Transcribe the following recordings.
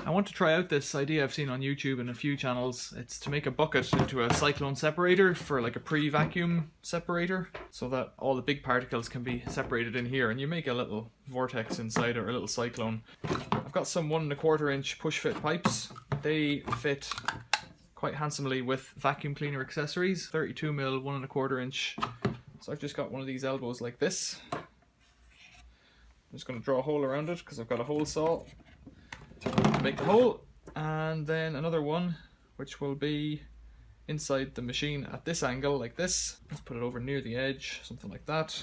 I want to try out this idea I've seen on YouTube and a few channels. It's to make a bucket into a cyclone separator for like a pre-vacuum separator, so that all the big particles can be separated in here, and you make a little vortex inside or a little cyclone. I've got some 1 1/4 inch push fit pipes. They fit quite handsomely with vacuum cleaner accessories. 32mm 1 1/4 inch. So I've just got one of these elbows like this. I'm just going to draw a hole around it because I've got a hole saw to make the hole, and then another one which will be inside the machine at this angle like this. Let's put it over near the edge, something like that.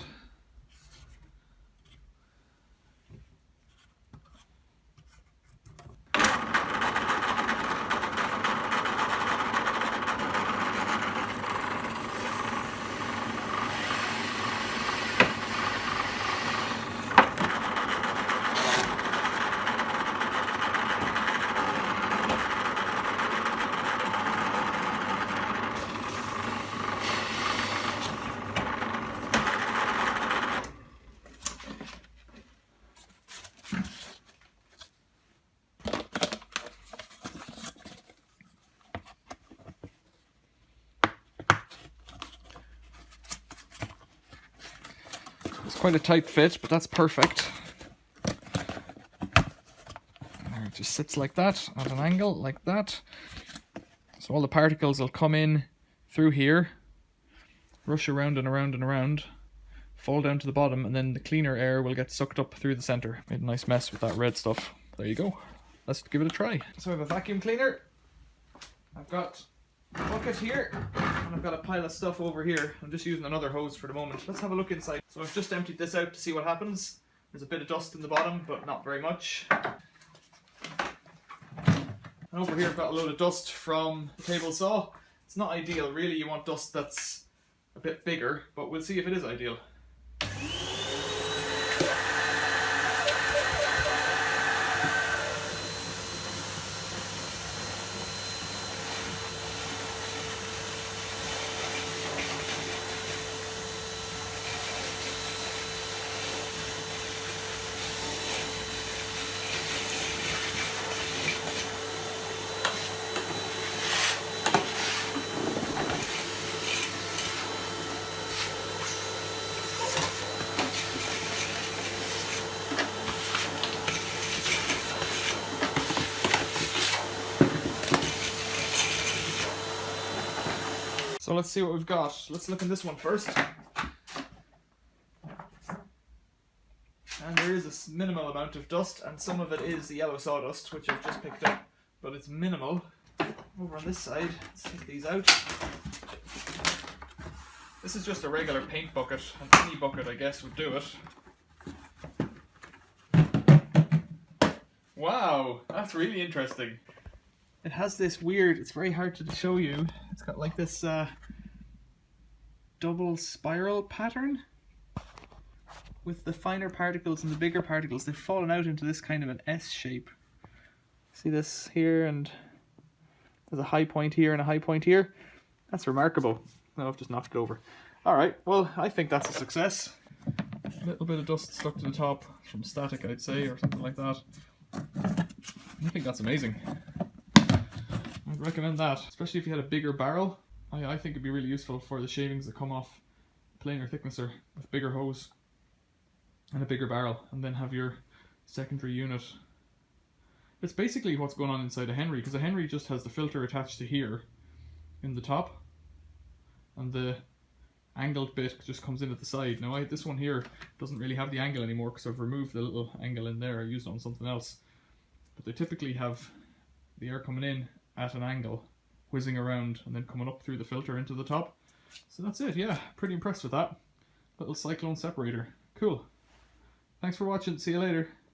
It's quite a tight fit, but that's perfect. There, it just sits like that, at an angle, like that. So all the particles will come in through here, rush around and around and around, fall down to the bottom, and then the cleaner air will get sucked up through the center. Made a nice mess with that red stuff. There you go. Let's give it a try. So I have a vacuum cleaner. I've got a bucket here, and I've got a pile of stuff over here. I'm just using another hose for the moment. Let's have a look inside. So I've just emptied this out to see what happens. There's a bit of dust in the bottom, but not very much. And over here I've got a load of dust from the table saw. It's not ideal, really. You want dust that's a bit bigger, but we'll see if it is ideal. So let's see what we've got. Let's look in this one first. And there is a minimal amount of dust, and some of it is the yellow sawdust, which I've just picked up, but it's minimal. Over on this side, let's take these out. This is just a regular paint bucket, and any bucket I guess would do it. Wow, that's really interesting. It has this weird, it's very hard to show you, it's got like this double spiral pattern with the finer particles and the bigger particles. They've fallen out into this kind of an S shape. See this here, and there's a high point here and a high point here. That's remarkable. No, I've just knocked it over. Alright, well, I think that's a success. A little bit of dust stuck to the top from static, I'd say, or something like that. I think that's amazing. I'd recommend that, especially if you had a bigger barrel. I think it'd be really useful for the shavings that come off planer thicknesser with bigger hose and a bigger barrel, and then have your secondary unit. It's basically what's going on inside a Henry, because a Henry just has the filter attached to here in the top, and the angled bit just comes in at the side. Now this one here doesn't really have the angle anymore because I've removed the little angle in there. I used it on something else, but they typically have the air coming in at an angle, whizzing around, and then coming up through the filter into the top. So that's it. Yeah, pretty impressed with that little cyclone separator. Cool. Thanks for watching. See you later.